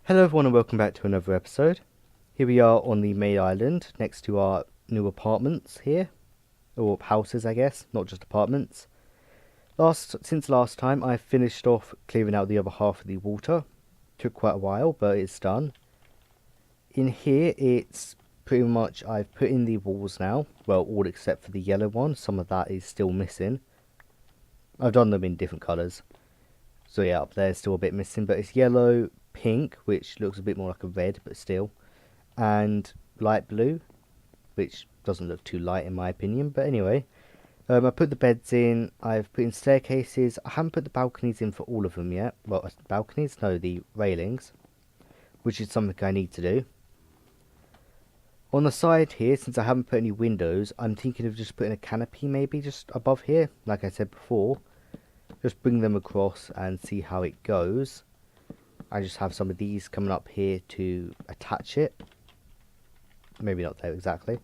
Hello everyone and welcome back to another episode. Here we are on the main island next to our new apartments here. Or houses I guess, not just apartments. Since last time I finished off clearing out the other half of the water. Took quite a while but it's done. In here it's pretty much I've put in the walls now. Well, all except for the yellow one, some of that is still missing. I've done them in different colours. So yeah, up there is still a bit missing, but it's yellow, pink, which looks a bit more like a red, but still, and light blue, which doesn't look too light in my opinion, but anyway. I put the beds in, I've put in staircases, I haven't put the balconies in for all of them yet. Well, balconies? No, the railings, which is something I need to do. On the side here, since I haven't put any windows, I'm thinking of just putting a canopy maybe just above here, like I said before. Just bring them across and see how it goes. I just have some of these coming up here to attach it. Maybe not there exactly.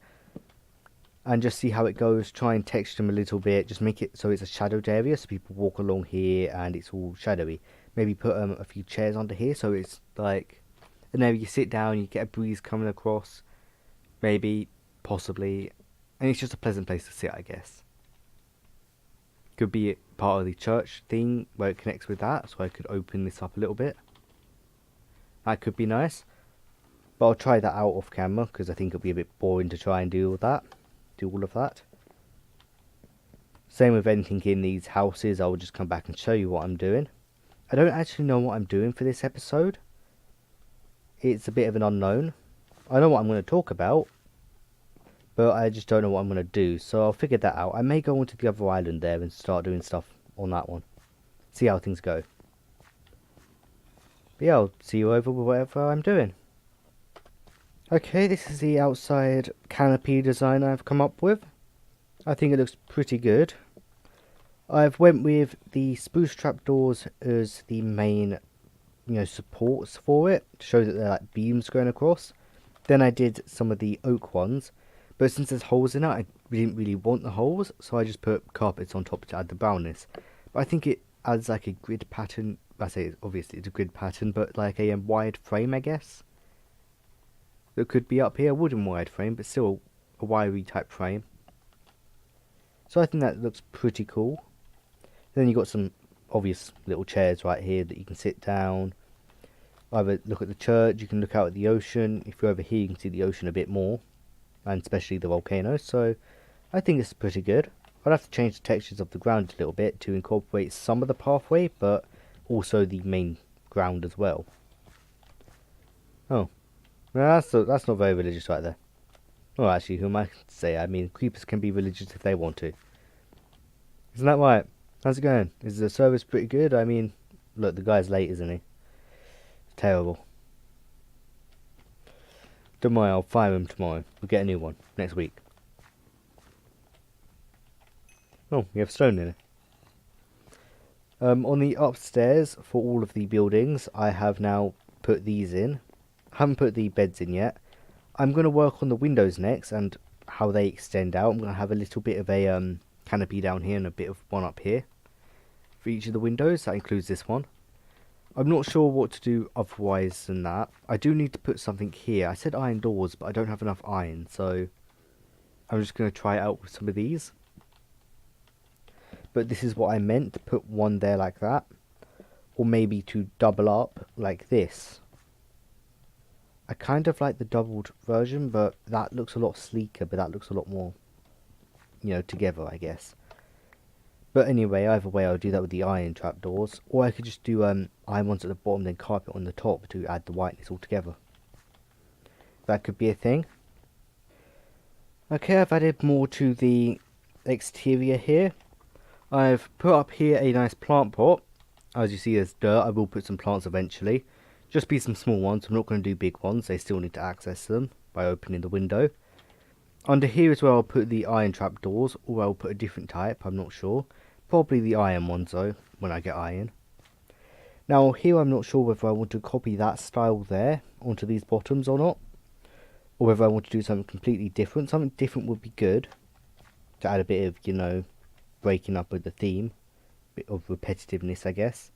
And just see how it goes. Try and texture them a little bit. Just make it so it's a shadowed area so people walk along here and it's all shadowy. Maybe put a few chairs under here so it's like an area you sit down, you get a breeze coming across. Maybe, possibly. And it's just a pleasant place to sit, I guess. Could be part of the church thing where it connects with that, so I could open this up a little bit. That could be nice, but I'll try that out off camera because I think it'll be a bit boring to try and do all of that. Same with anything in these houses, I will just come back and show you what I'm doing. I don't actually know what I'm doing for this episode. It's a bit of an unknown. I know what I'm going to talk about, but I just don't know what I'm going to do, so I'll figure that out. I may go onto the other island there and start doing stuff on that one. See how things go. But yeah, I'll see you over with whatever I'm doing. Okay, this is the outside canopy design I've come up with. I think it looks pretty good. I've went with the spruce trapdoors as the main, supports for it, to show that they're like beams going across. Then I did some of the oak ones. But since there's holes in it, I didn't really want the holes, so I just put carpets on top to add the brownness. But I think it adds like a grid pattern. I say obviously it's a grid pattern, but like a wide frame, I guess. That could be up here, a wooden wide frame, but still a wiry type frame. So I think that looks pretty cool. Then you've got some obvious little chairs right here that you can sit down. Either look at the church, you can look out at the ocean. If you're over here, you can see the ocean a bit more. And especially the volcano, so I think it's pretty good. I'd have to change the textures of the ground a little bit to incorporate some of the pathway, but also the main ground as well. Oh, well, that's not very religious right there. Well, actually, who am I to say? I mean, creepers can be religious if they want to. Isn't that right? How's it going? Is the service pretty good? I mean, look, the guy's late, isn't he? Terrible. Don't worry, I'll fire him tomorrow. We'll get a new one next week. Oh, we have stone in it. On the upstairs, for all of the buildings, I have now put these in. I haven't put the beds in yet. I'm going to work on the windows next and how they extend out. I'm going to have a little bit of a canopy down here and a bit of one up here for each of the windows. That includes this one. I'm not sure what to do otherwise than that. I do need to put something here. I said iron doors, but I don't have enough iron, so I'm just going to try it out with some of these. But this is what I meant, to put one there like that. Or maybe to double up like this. I kind of like the doubled version, but that looks a lot sleeker, but that looks a lot more, together, I guess. But anyway, either way, I'll do that with the iron trapdoors. Or I could just do iron ones at the bottom, then carpet on the top to add the whiteness all together. That could be a thing. Okay, I've added more to the exterior here. I've put up here a nice plant pot. As you see, there's dirt. I will put some plants eventually. Just be some small ones. I'm not going to do big ones. They still need to access them by opening the window. Under here as well, I'll put the iron trapdoors, or I'll put a different type, I'm not sure. Probably the iron ones though, when I get iron. Now here I'm not sure whether I want to copy that style there onto these bottoms or not. Or whether I want to do something completely different. Something different would be good. To add a bit of, breaking up with the theme. Bit of repetitiveness, I guess.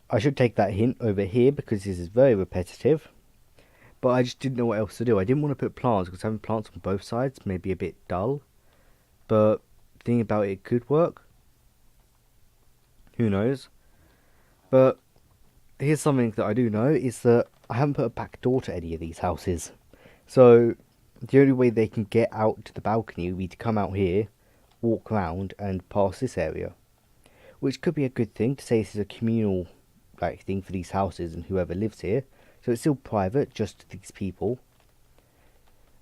I should take that hint over here because this is very repetitive. But I just didn't know what else to do. I didn't want to put plants because having plants on both sides may be a bit dull. But thinking about it could work. Who knows? But here's something that I do know is that I haven't put a back door to any of these houses. So the only way they can get out to the balcony would be to come out here, walk around and pass this area. Which could be a good thing to say this is a communal thing for these houses and whoever lives here. So it's still private, just to these people.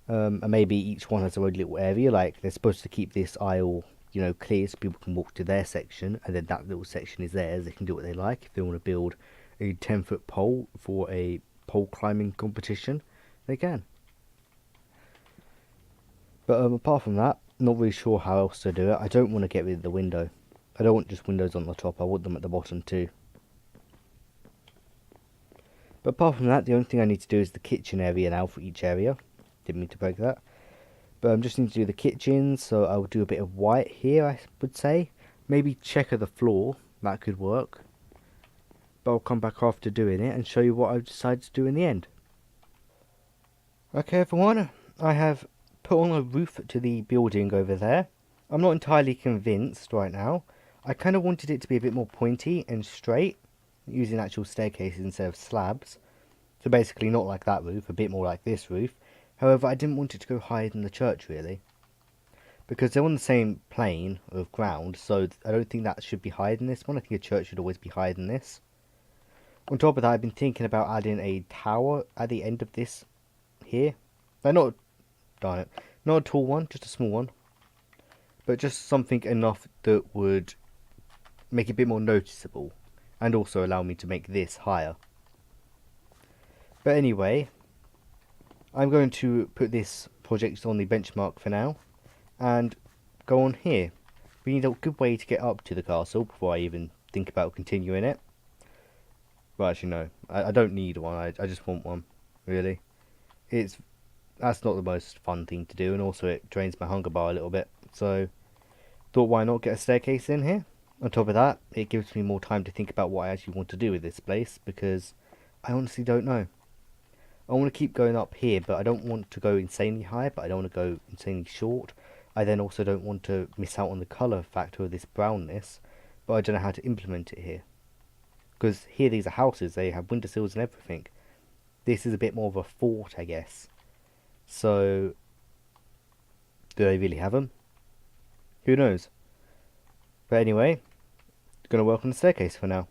And maybe each one has their own little area, like they're supposed to keep this aisle, clear so people can walk to their section, and then that little section is theirs. They can do what they like. If they want to build a 10-foot pole for a pole climbing competition, they can. But apart from that, not really sure how else to do it. I don't want to get rid of the window. I don't want just windows on the top, I want them at the bottom too. But apart from that, the only thing I need to do is the kitchen area now for each area. Didn't mean to break that. But I just need to do the kitchen, so I'll do a bit of white here, I would say. Maybe checker the floor, that could work. But I'll come back after doing it and show you what I've decided to do in the end. Okay everyone, I have put on a roof to the building over there. I'm not entirely convinced right now. I kind of wanted it to be a bit more pointy and straight, using actual staircases instead of slabs. So basically not like that roof, a bit more like this roof. However, I didn't want it to go higher than the church really, because they're on the same plane of ground, so I don't think that should be higher than this one. I think a church should always be higher than this. On top of that, I've been thinking about adding a tower at the end of this here. Not a tall one, just a small one. But just something enough that would make it a bit more noticeable, and also allow me to make this higher. But anyway, I'm going to put this project on the benchmark for now, and go on here. We need a good way to get up to the castle before I even think about continuing it. Well, actually no, I don't need one, I just want one, really. That's not the most fun thing to do, and also it drains my hunger bar a little bit, so thought why not get a staircase in here. On top of that, it gives me more time to think about what I actually want to do with this place, because I honestly don't know. I want to keep going up here, but I don't want to go insanely high, but I don't want to go insanely short. I then also don't want to miss out on the colour factor of this brownness, but I don't know how to implement it here. Because here these are houses, they have windowsills and everything. This is a bit more of a fort, I guess. So, do they really have them? Who knows? But anyway, gonna work on the staircase for now.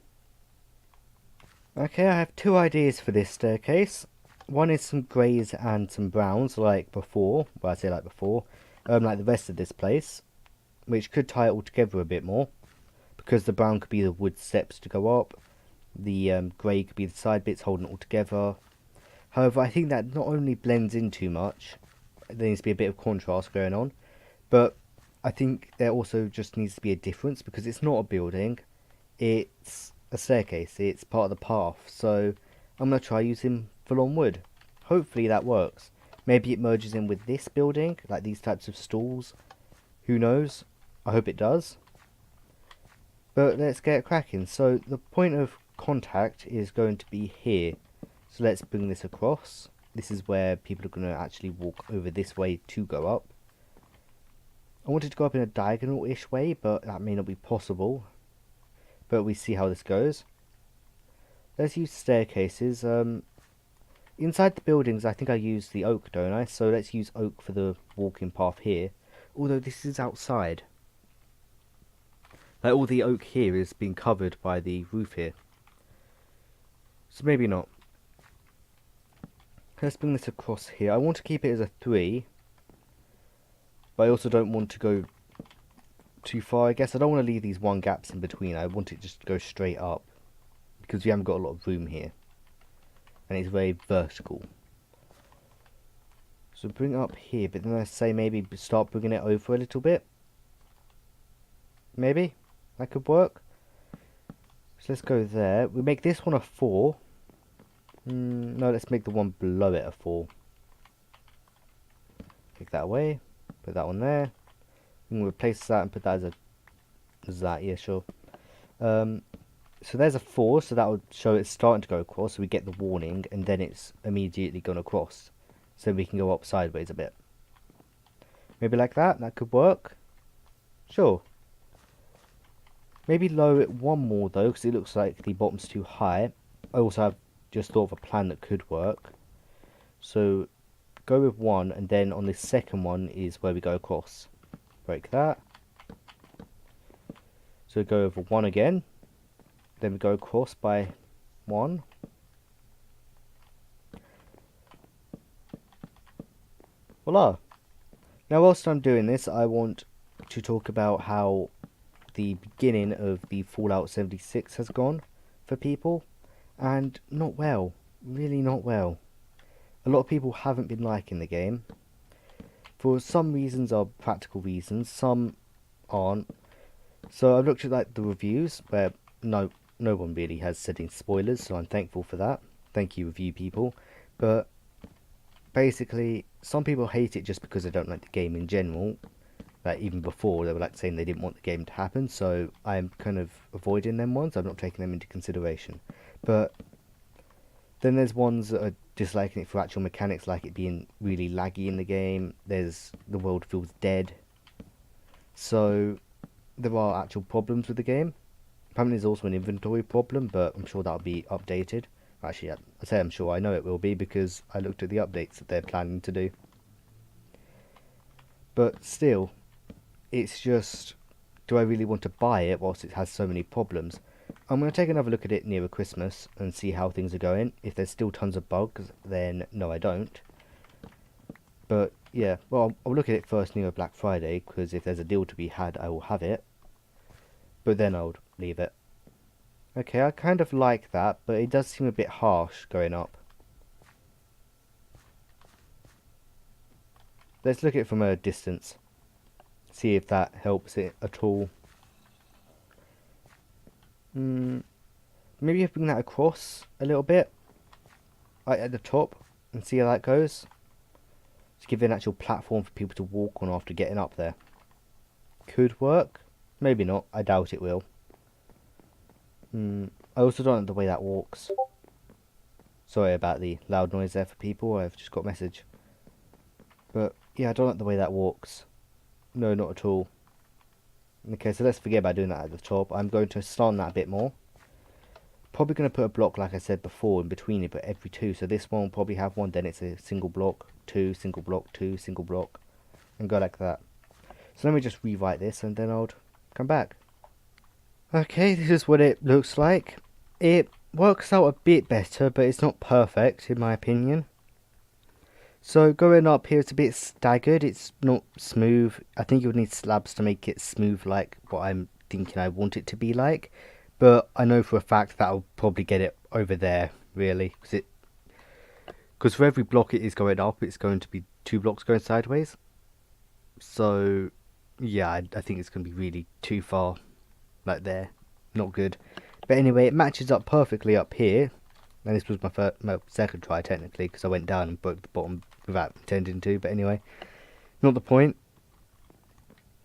Okay, I have two ideas for this staircase. One is some greys and some browns, like before. Well, I say like before. Like the rest of this place. Which could tie it all together a bit more. Because the brown could be the wood steps to go up. The grey could be the side bits holding it all together. However, I think that not only blends in too much, there needs to be a bit of contrast going on, but I think there also just needs to be a difference, because it's not a building, it's a staircase, it's part of the path, so I'm going to try using full-on wood. Hopefully that works. Maybe it merges in with this building, like these types of stalls, who knows, I hope it does. But let's get cracking. So the point of contact is going to be here. So let's bring this across. This is where people are going to actually walk over this way to go up. I wanted to go up in a diagonal-ish way, but that may not be possible. But we see how this goes. Let's use staircases. Inside the buildings, I think I used the oak, don't I? So let's use oak for the walking path here. Although this is outside. Like all the oak here is being covered by the roof here. So maybe not. Let's bring this across here. I want to keep it as a 3. But I also don't want to go too far. I guess I don't want to leave these 1 gaps in between. I want it just to go straight up. Because we haven't got a lot of room here. And it's very vertical. So bring it up here. But then I say maybe start bringing it over a little bit. Maybe. That could work. So let's go there. We make this one a 4. No, let's make the one below it a 4. Take that away. Put that one there. We can replace that and put that as that. Yeah, sure. So there's a 4, so that will show it's starting to go across, so we get the warning, and then it's immediately gone across. So we can go up sideways a bit. Maybe like that, that could work. Sure. Maybe lower it one more though, because it looks like the bottom's too high. I also have just thought of a plan that could work. So go with 1, and then on the second one is where we go across. Break that. So go over 1 again. Then we go across by 1. Voila! Now whilst I'm doing this, I want to talk about how the beginning of the Fallout 76 has gone for people, and not well, really not well. A lot of people haven't been liking the game. For some reasons are practical reasons, some aren't. So I've looked at like the reviews where no one really has said any spoilers, so I'm thankful for that. Thank you, review people. But basically, some people hate it just because they don't like the game in general. Like even before, they were like saying they didn't want the game to happen, so I'm kind of avoiding them ones. I'm not taking them into consideration. But then there's ones that are disliking it for actual mechanics, like it being really laggy in the game. There's the world feels dead. So there are actual problems with the game. Apparently there's also an inventory problem, but I'm sure that'll be updated. Actually, I say I'm sure, I know it will be because I looked at the updates that they're planning to do. But still, it's just, do I really want to buy it whilst it has so many problems? I'm going to take another look at it nearer Christmas and see how things are going. If there's still tons of bugs, then no, I don't. But yeah, well, I'll look at it first near Black Friday, because if there's a deal to be had, I will have it. But then I'll leave it. Okay, I kind of like that, but it does seem a bit harsh going up. Let's look at it from a distance. See if that helps it at all. Maybe if we bring that across a little bit, right at the top, and see how that goes. To give it an actual platform for people to walk on after getting up there. Could work. Maybe not. I doubt it will. I also don't like the way that walks. Sorry about the loud noise there for people. I've just got a message. But yeah, I don't like the way that walks. No, not at all. Okay, so let's forget about doing that at the top. I'm going to start on that a bit more. Probably going to put a block, like I said before, in between it, but every 2. So this one will probably have 1, then it's a single block, 2, single block, 2, single block, and go like that. So let me just rewrite this, and then I'll come back. Okay, this is what it looks like. It works out a bit better, but it's not perfect, in my opinion. So going up here, it's a bit staggered. It's not smooth. I think you would need slabs to make it smooth like what I'm thinking I want it to be like. But I know for a fact that I'll probably get it over there, really. Because for every block it is going up, it's going to be 2 blocks going sideways. So, yeah, I think it's going to be really too far, like there. Not good. But anyway, it matches up perfectly up here. And this was my second try, technically, because I went down and broke the bottom without intending to. But anyway, not the point.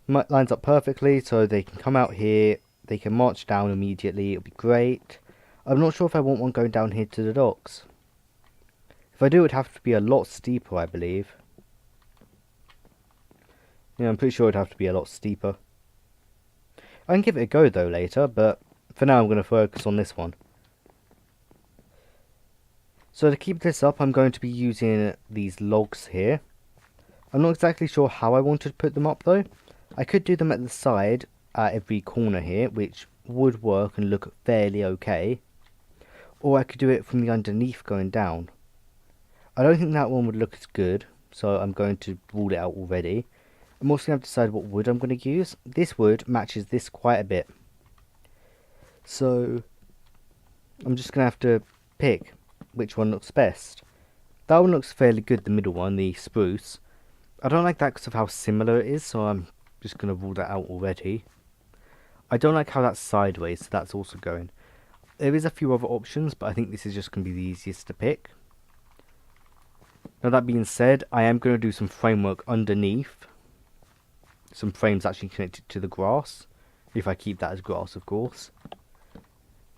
Lines up perfectly, so they can come out here. They can march down immediately. It'll be great. I'm not sure if I want one going down here to the docks. If I do, it would have to be a lot steeper, I believe. Yeah, I'm pretty sure it'd have to be a lot steeper. I can give it a go, though, later, but for now I'm going to focus on this one. So to keep this up, I'm going to be using these logs here. I'm not exactly sure how I want to put them up, though. I could do them at the side, at every corner here, which would work and look fairly okay. Or I could do it from the underneath going down. I don't think that one would look as good, so I'm going to rule it out already. I'm also going to decide what wood I'm going to use. This wood matches this quite a bit. So I'm just going to have to pick which one looks best. That one looks fairly good, the middle one, the spruce. I don't like that because of how similar it is, so I'm just going to rule that out already. I don't like how that's sideways, so that's also going. There is a few other options, but I think this is just going to be the easiest to pick. Now that being said, I am going to do some framework underneath. Some frames actually connected to the grass. If I keep that as grass, of course.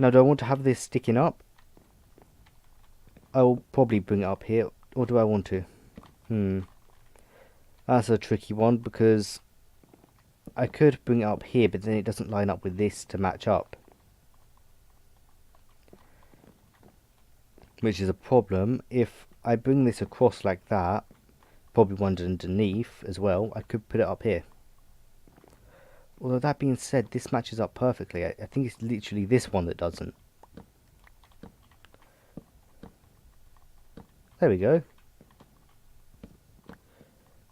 Now, do I want to have this sticking up? I'll probably bring it up here. Or do I want to? That's a tricky one, because I could bring it up here, but then it doesn't line up with this to match up. Which is a problem. If I bring this across like that, probably one underneath as well, I could put it up here. Although that being said, this matches up perfectly. I think it's literally this one that doesn't. There we go.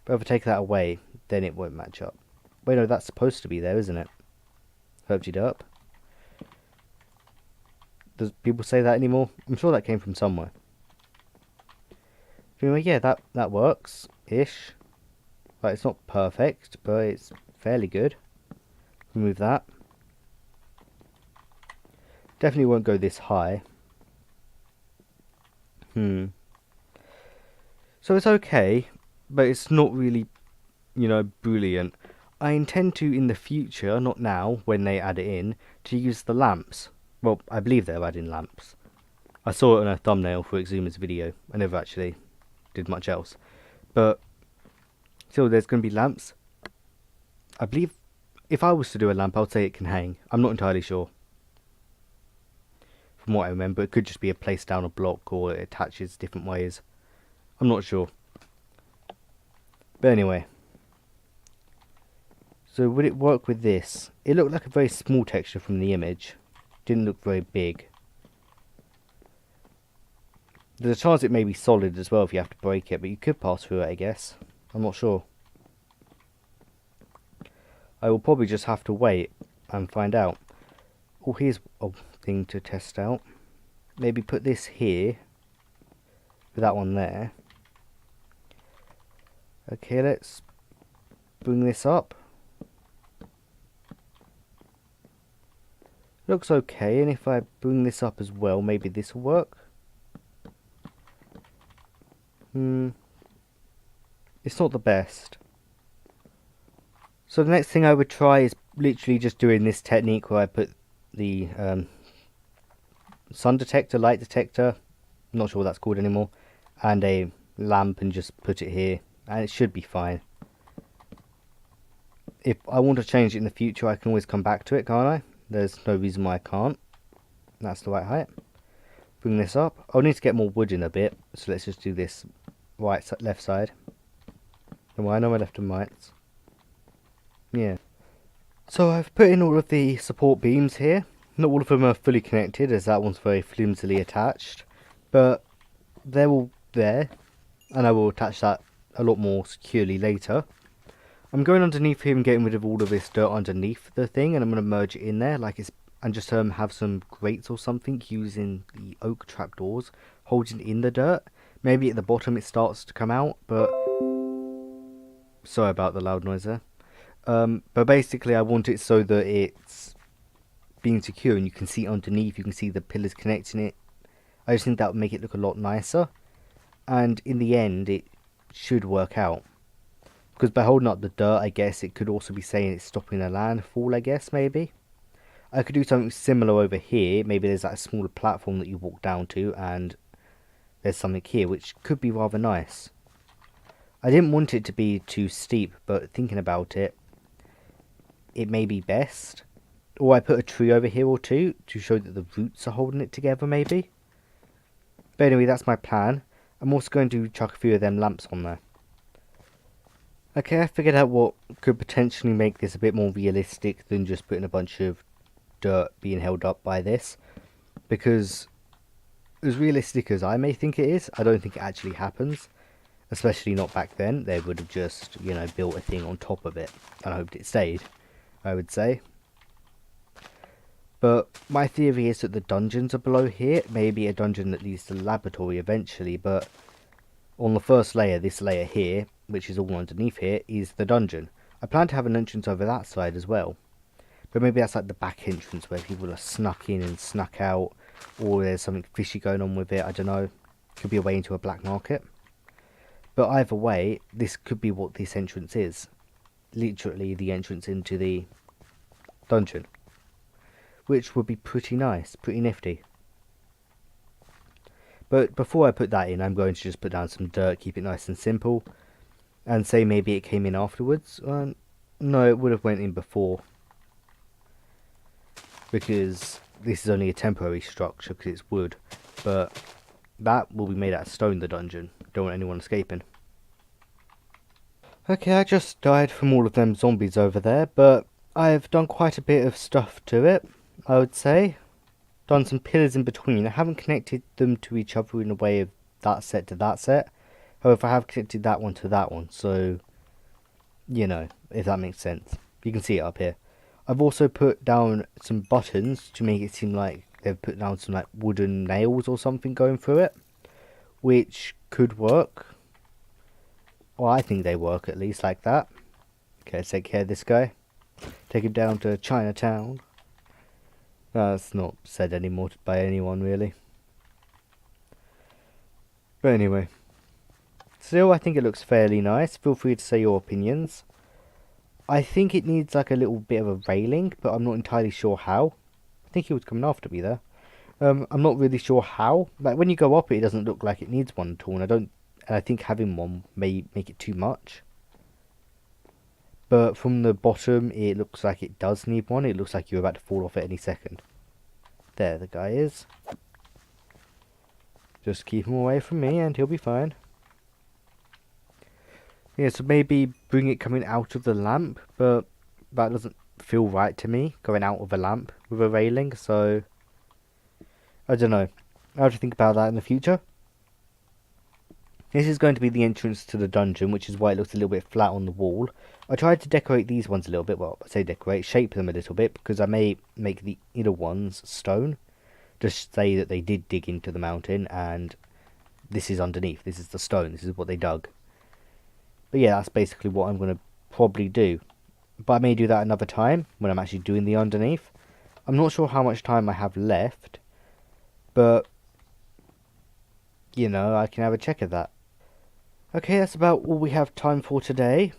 But if I take that away, then it won't match up. Wait, no, that's supposed to be there, isn't it? Herbed it up. Does people say that anymore? I'm sure that came from somewhere. Anyway, yeah, that works-ish. Like, it's not perfect, but it's fairly good. Remove that. Definitely won't go this high. So it's okay, but it's not really, you know, brilliant. I intend to, in the future, not now, when they add it in, to use the lamps. Well, I believe they're adding lamps. I saw it on a thumbnail for Exuma's video. I never actually did much else. But, still, there's going to be lamps. I believe, if I was to do a lamp, I would say it can hang. I'm not entirely sure. From what I remember, it could just be a place down a block, or it attaches different ways. I'm not sure. But anyway. So would it work with this? It looked like a very small texture from the image. Didn't look very big. There's a chance it may be solid as well if you have to break it, but you could pass through it, I guess. I'm not sure. I will probably just have to wait and find out. Oh, here's a thing to test out. Maybe put this here with that one there. Okay, let's bring this up. Looks okay, and if I bring this up as well, maybe this will work. It's not the best. So the next thing I would try is literally just doing this technique where I put the sun detector, light detector, I'm not sure what that's called anymore, and a lamp, and just put it here, and it should be fine. If I want to change it in the future, I can always come back to it, can't I? There's no reason why I can't. That's the right height. Bring this up. I'll need to get more wood in a bit, so let's just do this left side. And I know my left and rights. Yeah. So I've put in all of the support beams here. Not all of them are fully connected, as that one's very flimsily attached. But they're all there, and I will attach that a lot more securely later. I'm going underneath here and getting rid of all of this dirt underneath the thing, and I'm going to merge it in there like it's, and just have some grates or something using the oak trapdoors holding in the dirt. Maybe at the bottom it starts to come out, but sorry about the loud noise there. But basically I want it so that it's being secure and you can see underneath, you can see the pillars connecting it. I just think that would make it look a lot nicer, and in the end it should work out. Because by holding up the dirt, I guess it could also be saying it's stopping a landfall, I guess, maybe. I could do something similar over here. Maybe there's that smaller platform that you walk down to, and there's something here, which could be rather nice. I didn't want it to be too steep, but thinking about it, it may be best. Or I put a tree over here or two, to show that the roots are holding it together, maybe. But anyway, that's my plan. I'm also going to chuck a few of them lamps on there. Okay, I figured out what could potentially make this a bit more realistic than just putting a bunch of dirt being held up by this. Because, as realistic as I may think it is, I don't think it actually happens. Especially not back then. They would have just, you know, built a thing on top of it and hoped it stayed, I would say. But my theory is that the dungeons are below here. Maybe a dungeon that leads to the laboratory eventually, but on the first layer, this layer here, which is all underneath here, is the dungeon. I plan to have an entrance over that side as well. But maybe that's like the back entrance where people are snuck in and snuck out, or there's something fishy going on with it, I don't know. Could be a way into a black market. But either way, this could be what this entrance is. Literally the entrance into the dungeon. which would be pretty nice, pretty nifty. But before I put that in, I'm going to just put down some dirt, keep it nice and simple, and say maybe it came in afterwards. No, it would have went in before, because this is only a temporary structure because it's wood, but that will be made out of stone, the dungeon. Don't want anyone escaping. Okay, I just died from all of them zombies over there, but I've done quite a bit of stuff to it, I would say. Done some pillars in between. I haven't connected them to each other in a way of that set to that set. However, I have connected that one to that one, so, you know, if that makes sense. You can see it up here. I've also put down some buttons to make it seem like they've put down some like wooden nails or something going through it, which could work. Well, I think they work at least like that. Okay, let's take care of this guy. Take him down to Chinatown. That's not said anymore by anyone really. But anyway, still I think it looks fairly nice. Feel free to say your opinions. I think it needs like a little bit of a railing, but I'm not entirely sure how. I think he was coming after me there. I'm not really sure how. Like when you go up it doesn't look like it needs one at all, and I think having one may make it too much. But from the bottom it looks like it does need one. It looks like you're about to fall off at any second. There the guy is. Just keep him away from me and he'll be fine. Yeah, so maybe bring it coming out of the lamp, but that doesn't feel right to me, going out of a lamp with a railing, so I don't know. I'll have to think about that in the future. This is going to be the entrance to the dungeon, which is why it looks a little bit flat on the wall. I tried to decorate these ones a little bit, well, I say decorate, shape them a little bit, because I may make the inner ones stone. Just say that they did dig into the mountain, and this is underneath, this is the stone, this is what they dug. But yeah, that's basically what I'm going to probably do. But I may do that another time, when I'm actually doing the underneath. I'm not sure how much time I have left, but, you know, I can have a check of that. Okay, that's about all we have time for today.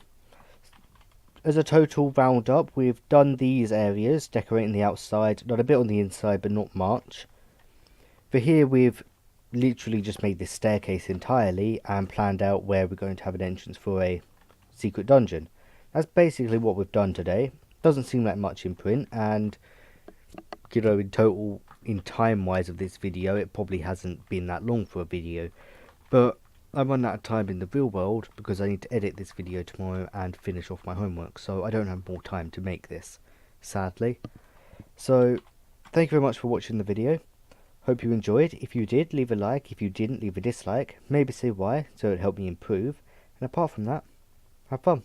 As a total roundup, we've done these areas, decorating the outside, done a bit on the inside, but not much. For here, we've literally just made this staircase entirely and planned out where we're going to have an entrance for a secret dungeon. That's basically what we've done today. Doesn't seem like much in print, and, you know, in total, in time-wise of this video, it probably hasn't been that long for a video. But I'm running out of time in the real world because I need to edit this video tomorrow and finish off my homework, so I don't have more time to make this, sadly. So, thank you very much for watching the video. Hope you enjoyed. If you did, leave a like. If you didn't, leave a dislike. Maybe say why, so it helped me improve. And apart from that, have fun.